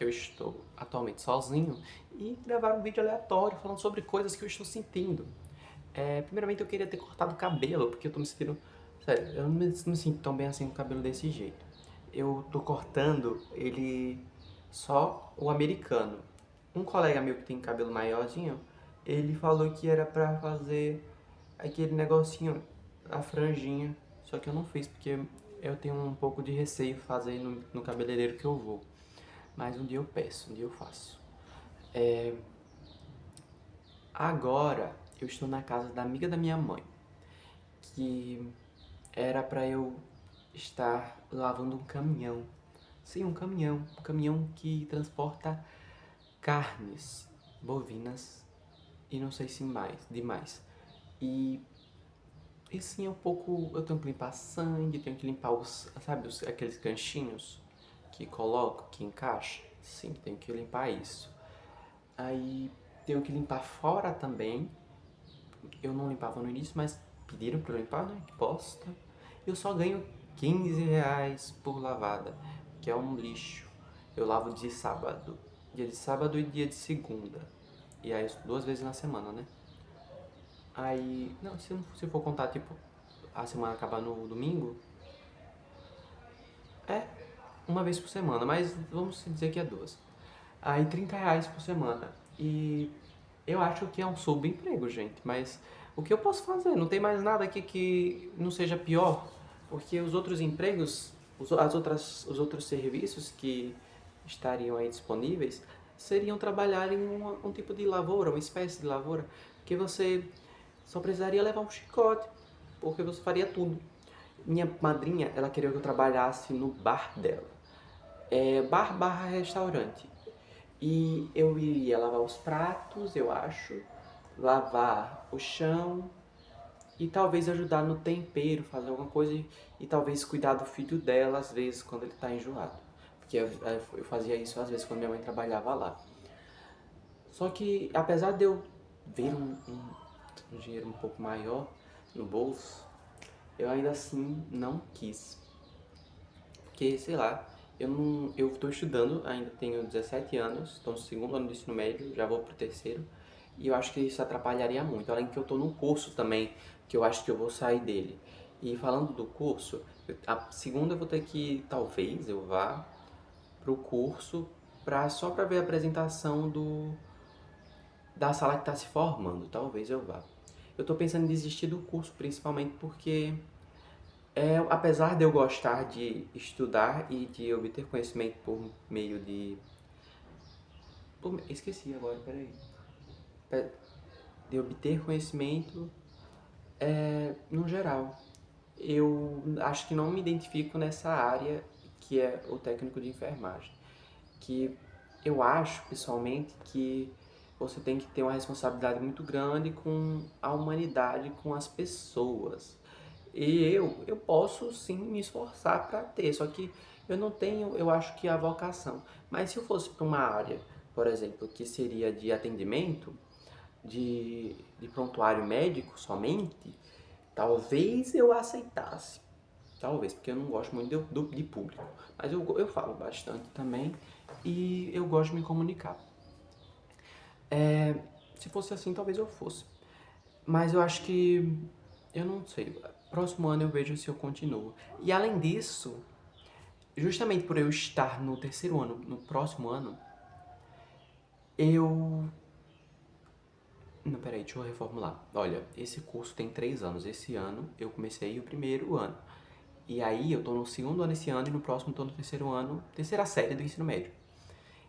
porque eu estou atualmente sozinho, e gravar um vídeo aleatório falando sobre coisas que eu estou sentindo. Primeiramente eu queria ter cortado o cabelo, porque eu tô me sentindo... Sério, eu não me sinto tão bem assim com o cabelo desse jeito. Eu tô cortando ele só o americano. Um colega meu que tem cabelo maiorzinho, ele falou que era pra fazer aquele negocinho, a franjinha. Só que eu não fiz, porque eu tenho um pouco de receio fazer no cabeleireiro que eu vou. Mas um dia eu peço, um dia eu faço. Agora eu estou na casa da amiga da minha mãe, que era pra eu estar lavando um caminhão. Sim, um caminhão que transporta carnes bovinas e não sei se mais, demais. E sim, é um pouco. Eu tenho que limpar sangue, tenho que limpar sabe, aqueles ganchinhos que coloco, que encaixa? Sim, tenho que limpar isso. Aí tenho que limpar fora também. Eu não limpava no início, mas pediram pra eu limpar, né? Que bosta. Eu só ganho R$ 15 por lavada, que é um lixo. Eu lavo de sábado. Dia de sábado e dia de segunda. E aí 2 vezes na semana, né? Aí, não, se for contar, tipo, a semana acabar no domingo, é uma vez por semana, mas vamos dizer que é duas. Aí R$ 30 por semana. E eu acho que é um subemprego, gente, mas o que eu posso fazer? Não tem mais nada aqui que não seja pior, porque os outros empregos, os outros serviços que estariam aí disponíveis seriam trabalhar em um tipo de lavoura, uma espécie de lavoura, que você só precisaria levar um chicote, porque você faria tudo. Minha madrinha, ela queria que eu trabalhasse no bar dela. Bar barra restaurante. E eu iria lavar os pratos, eu acho, lavar o chão e talvez ajudar no tempero, fazer alguma coisa e talvez cuidar do filho dela às vezes quando ele tá enjoado. Porque eu fazia isso às vezes quando minha mãe trabalhava lá. Só que apesar de eu ver um dinheiro um pouco maior no bolso, eu ainda assim não quis. Porque, sei lá, eu estou estudando, ainda tenho 17 anos, estou no segundo ano do ensino médio, já vou pro terceiro, e eu acho que isso atrapalharia muito. Além que eu estou num curso também, que eu acho que eu vou sair dele. E falando do curso, a segunda eu vou ter que, talvez eu vá pro curso só para ver a apresentação da sala que está se formando, talvez eu vá. Eu estou pensando em desistir do curso, principalmente porque apesar de eu gostar de estudar e de obter conhecimento por meio de. Esqueci agora, peraí. De obter conhecimento no geral. Eu acho que não me identifico nessa área que é o técnico de enfermagem. Que eu acho, pessoalmente, que você tem que ter uma responsabilidade muito grande com a humanidade, com as pessoas. E eu posso sim me esforçar para ter, só que eu não tenho, eu acho que a vocação. Mas se eu fosse para uma área, por exemplo, que seria de atendimento, de prontuário médico somente, talvez eu aceitasse. Talvez, porque eu não gosto muito de público. Mas eu falo bastante também e eu gosto de me comunicar. Se fosse assim, talvez eu fosse. Mas eu acho que. Eu não sei. Próximo ano eu vejo se eu continuo. E além disso, justamente por eu estar no terceiro ano, no próximo ano, eu. Não, peraí, deixa eu reformular. Olha, esse curso tem 3 anos. Esse ano eu comecei o primeiro ano. E aí eu tô no segundo ano esse ano e no próximo tô no terceiro ano, terceira série do ensino médio.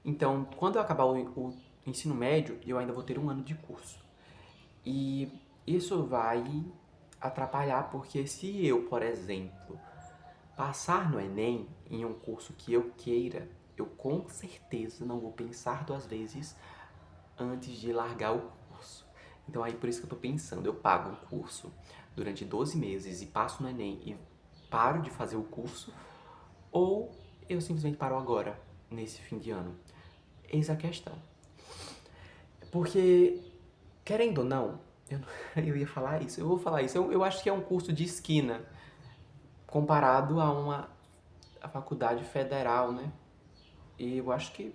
Então, quando eu acabar o ensino médio, eu ainda vou ter um ano de curso. E isso vai atrapalhar porque se eu, por exemplo, passar no Enem em um curso que eu queira, eu com certeza não vou pensar 2 vezes antes de largar o curso. Então aí por isso que eu tô pensando, eu pago um curso durante 12 meses e passo no Enem e paro de fazer o curso, ou eu simplesmente paro agora, nesse fim de ano. Eis a questão. Porque, querendo ou não, eu ia falar isso, eu vou falar isso. Eu acho que é um curso de esquina comparado a uma faculdade federal, né? E eu acho que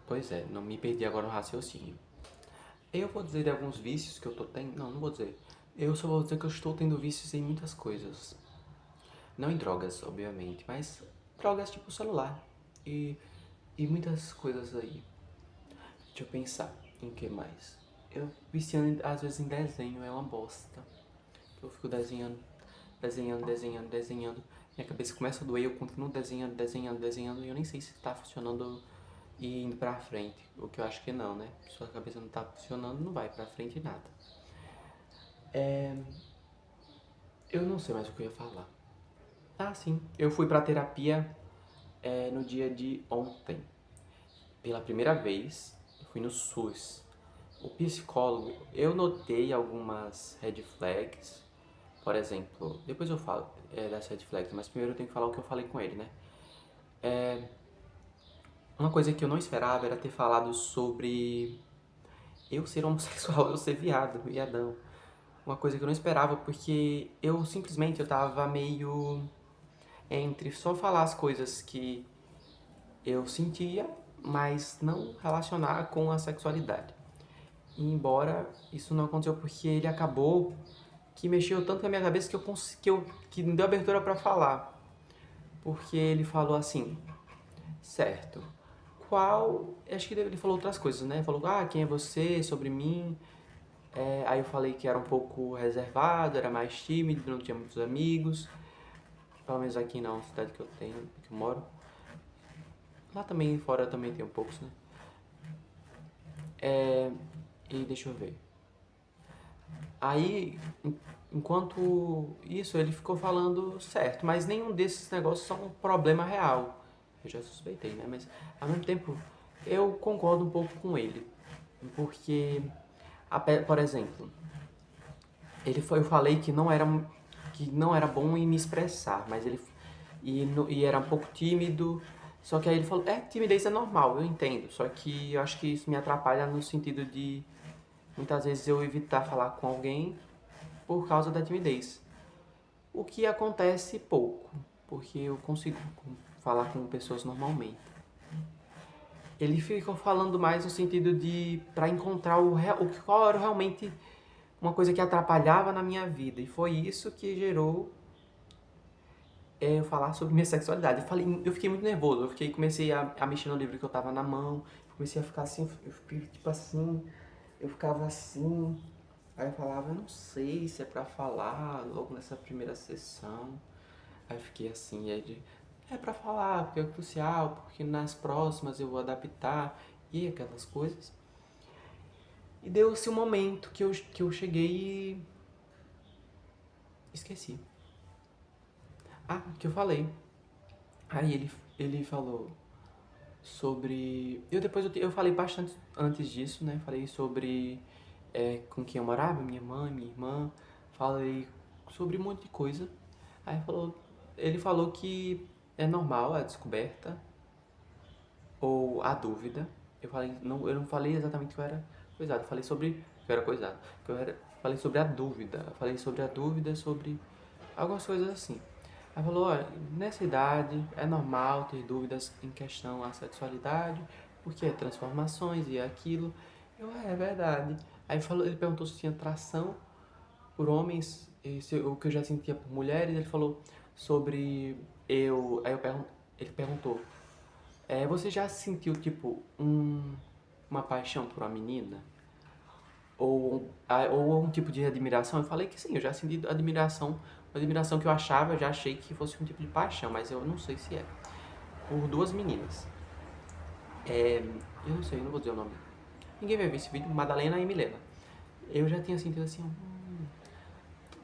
Pois é, não me perdi agora no raciocínio. Eu vou dizer de alguns vícios que eu tô tendo. Não, não vou dizer. Eu só vou dizer que eu estou tendo vícios em muitas coisas. Não em drogas, obviamente, mas drogas tipo celular. E, e muitas coisas aí. Deixa eu pensar em que mais. Eu viciando às vezes em desenho, é uma bosta. Eu fico desenhando, desenhando, desenhando, desenhando. Minha cabeça começa a doer, eu continuo desenhando, desenhando, desenhando e eu nem sei se tá funcionando e indo pra frente. O que eu acho que não, né? Se sua cabeça não tá funcionando, não vai pra frente nada. Eu não sei mais o que eu ia falar. Ah, sim. Eu fui pra terapia no dia de ontem. Pela primeira vez, eu fui no SUS. O psicólogo, eu notei algumas red flags. Por exemplo, depois eu falo das red flags, mas primeiro eu tenho que falar o que eu falei com ele, né? Uma coisa que eu não esperava era ter falado sobre eu ser homossexual, eu ser viado, viadão. Uma coisa que eu não esperava, porque eu simplesmente eu tava meio entre só falar as coisas que eu sentia, mas não relacionar com a sexualidade. E embora isso não aconteceu porque ele acabou que mexeu tanto na minha cabeça que que me deu abertura para falar. Porque ele falou assim, certo. Qual. Acho que ele falou outras coisas, né? Falou, quem é você? Sobre mim. Aí eu falei que era um pouco reservado, era mais tímido, não tinha muitos amigos. Pelo menos aqui na cidade que eu tenho, que eu moro. Lá também, fora também tem um poucos, né? E deixa eu ver. Aí, enquanto isso, ele ficou falando certo, mas nenhum desses negócios são um problema real. Eu já suspeitei, né? Mas, ao mesmo tempo, eu concordo um pouco com ele. Porque, por exemplo, eu falei que não era bom em me expressar, mas e era um pouco tímido. Só que aí ele falou, timidez é normal, eu entendo. Só que eu acho que isso me atrapalha no sentido de muitas vezes eu evitar falar com alguém por causa da timidez. O que acontece pouco, porque eu consigo falar com pessoas normalmente. Ele ficou falando mais no sentido de para encontrar qual era realmente uma coisa que atrapalhava na minha vida. E foi isso que gerou eu falar sobre minha sexualidade. Eu fiquei muito nervoso, comecei a mexer no livro que eu tava na mão, comecei a ficar assim, eu fiquei tipo assim, eu ficava assim. Aí eu falava, eu não sei se é pra falar logo nessa primeira sessão. Aí eu fiquei assim, é pra falar, porque é crucial, porque nas próximas eu vou adaptar e aquelas coisas. E deu-se um momento que eu cheguei e esqueci. Que eu falei. Aí ele falou sobre. Eu falei bastante antes disso, né? Falei sobre com quem eu morava, minha mãe, minha irmã. Falei sobre um monte de coisa. Aí ele falou que é normal a descoberta ou a dúvida. Eu não falei exatamente que eu era coisado, eu falei sobre que eu era coisado, falei sobre a dúvida, sobre algumas coisas assim. Aí falou, olha, nessa idade é normal ter dúvidas em questão à sexualidade, porque é transformações e aquilo. É verdade. Ele perguntou se tinha atração por homens, o que eu já sentia por mulheres, ele falou sobre ele perguntou, você já sentiu tipo uma paixão por uma menina? Ou um tipo de admiração? Eu falei que sim, eu já senti admiração, uma admiração que eu já achei que fosse um tipo de paixão, mas eu não sei se é. Por duas meninas. Eu não sei, eu não vou dizer o nome. Ninguém vai ver esse vídeo, Madalena e Milena. Eu já tinha sentido assim,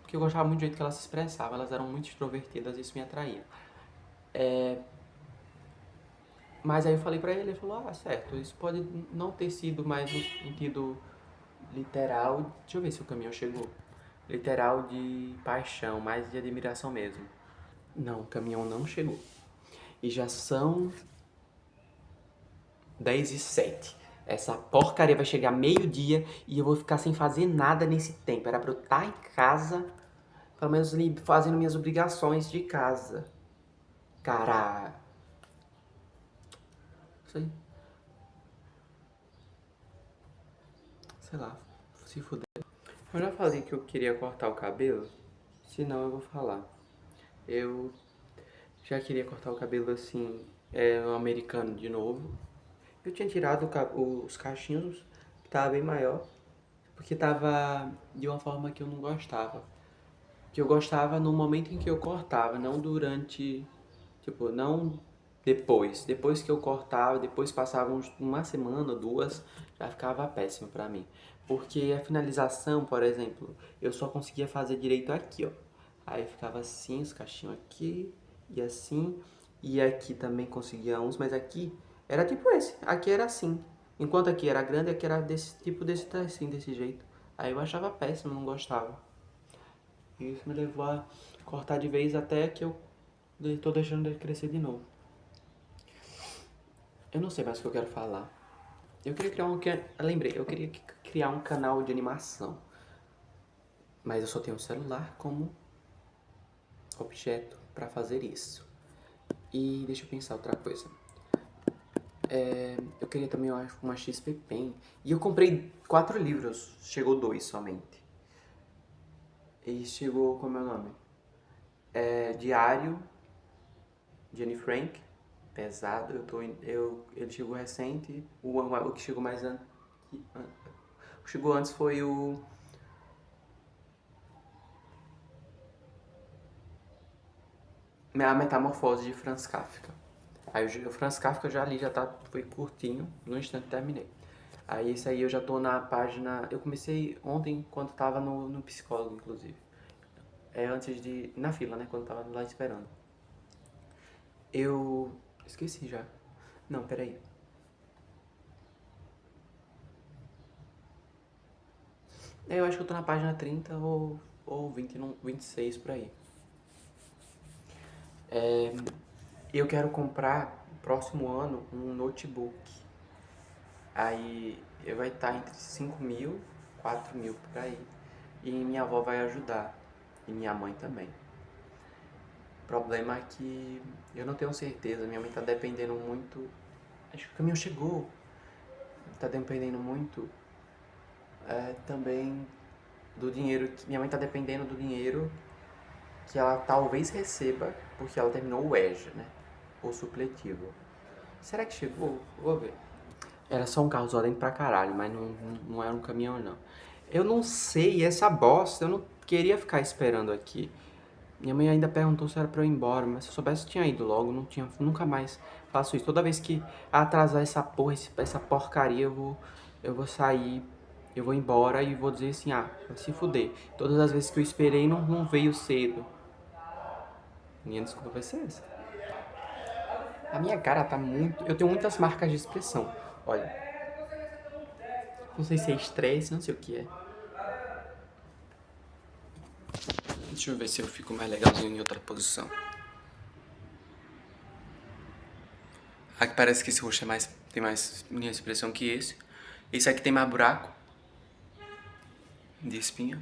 porque eu gostava muito do jeito que elas se expressavam, elas eram muito extrovertidas e isso me atraía. Mas aí eu falei pra ele falou, certo, isso pode não ter sido mais no sentido literal, deixa eu ver se o caminhão chegou, literal de paixão, mais de admiração mesmo. Não, o caminhão não chegou. E já são 10h07. Essa porcaria vai chegar meio-dia e eu vou ficar sem fazer nada nesse tempo. Era pra eu estar em casa, pelo menos ali fazendo minhas obrigações de casa. Cara. Isso aí. sei lá, se fuder. Eu já falei que eu queria cortar o cabelo, se não eu vou falar. Eu já queria cortar o cabelo assim, no americano de novo. Eu tinha tirado os cachinhos, que tava bem maior, porque tava de uma forma que eu não gostava. Que eu gostava no momento em que eu cortava, não durante, tipo, não depois. Depois que eu cortava, depois passava uma semana, duas, já ficava péssimo pra mim. Porque a finalização, por exemplo, eu só conseguia fazer direito aqui, ó. Aí ficava assim, os cachinhos aqui, e assim, e aqui também conseguia uns, mas aqui era tipo esse, aqui era assim. Enquanto aqui era grande, aqui era desse tipo, assim, desse jeito. Aí eu achava péssimo, não gostava. E isso me levou a cortar de vez até que eu tô deixando ele crescer de novo. Eu não sei mais o que eu quero falar. Eu queria criar lembrei, eu queria criar um canal de animação. Mas eu só tenho um celular como objeto para fazer isso. E deixa eu pensar outra coisa. Eu queria também, eu acho, uma XP Pen. E eu comprei 4 livros, chegou 2 somente. E chegou, como é o nome? Diário de Anne Frank, pesado. Ele chegou recente. O que chegou mais antes. O que chegou antes foi a Metamorfose de Franz Kafka. Aí o Franz Kafka eu já li, foi curtinho, no instante terminei. Aí esse aí eu já tô na página. Eu comecei ontem quando tava no psicólogo, inclusive. Antes de. Na fila, né? Quando tava lá esperando. Eu. Esqueci já. Não, peraí. Eu acho que eu tô na página 30 ou 20, 26 por aí. Eu quero comprar, próximo ano, um notebook. Aí eu vai estar entre 5 mil, 4 mil por aí. E minha avó vai ajudar. E minha mãe também. O problema é que eu não tenho certeza. Minha mãe tá dependendo muito. Acho que o caminhão chegou. Tá dependendo muito também do dinheiro. Minha mãe tá dependendo do dinheiro que ela talvez receba, porque ela terminou o EJA, né? O supletivo. Será que chegou? Vou ver. Era só um carro zoadento pra caralho, mas não era um caminhão, não. Eu não sei, essa bosta, eu não queria ficar esperando aqui. Minha mãe ainda perguntou se era pra eu ir embora, mas se eu soubesse eu tinha ido logo, não tinha, nunca mais faço isso. Toda vez que atrasar essa porra, essa porcaria, eu vou sair, eu vou embora e vou dizer assim, vai se fuder. Todas as vezes que eu esperei não veio cedo. Minha desculpa vai ser essa. A minha cara tá muito. Eu tenho muitas marcas de expressão. Olha. Não sei se é estresse, não sei o que é. Deixa eu ver se eu fico mais legalzinho em outra posição. Aqui parece que esse roxo tem mais linha de expressão que esse. Esse aqui tem mais buraco de espinha.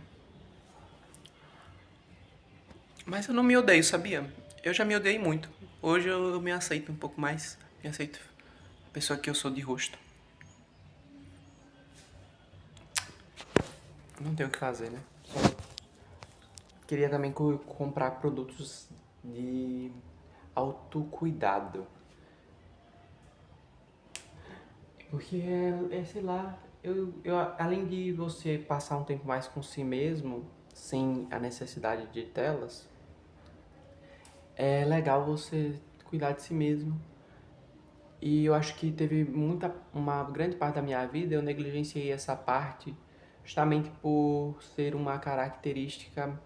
Mas eu não me odeio, sabia? Eu já me odiei muito. Hoje eu me aceito um pouco mais. Me aceito a pessoa que eu sou de rosto. Não tenho o que fazer, né? Só queria também comprar produtos de autocuidado. Porque sei lá, além de você passar um tempo mais com si mesmo, sem a necessidade de telas, é legal você cuidar de si mesmo. E eu acho que uma grande parte da minha vida eu negligenciei essa parte justamente por ser uma característica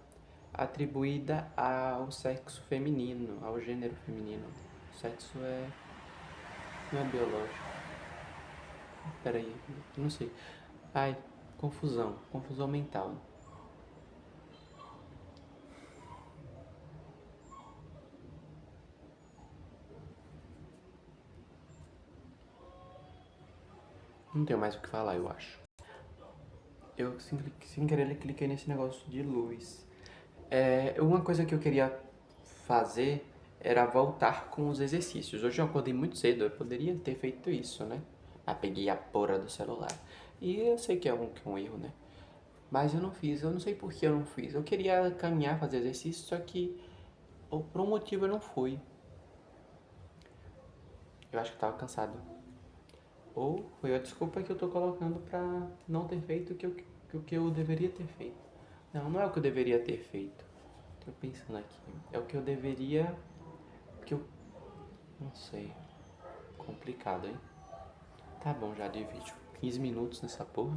atribuída ao sexo feminino, ao gênero feminino. O sexo não é biológico. Peraí, não sei. Ai, confusão mental. Não tenho mais o que falar, eu acho. Eu sem querer cliquei nesse negócio de luz. Uma coisa que eu queria fazer era voltar com os exercícios. Hoje eu acordei muito cedo, eu poderia ter feito isso, né? Peguei a porra do celular. E eu sei que é um erro, né? Mas eu não fiz, eu não sei por que eu não fiz. Eu queria caminhar, fazer exercício, só que por um motivo eu não fui. Eu acho que eu tava cansado. Ou foi a desculpa que eu tô colocando pra não ter feito o que eu deveria ter feito. Não, não é o que eu deveria ter feito. Tô pensando aqui. É o que eu deveria. Que eu. Não sei. Complicado, hein? Tá bom já de vídeo. 15 minutos nessa porra.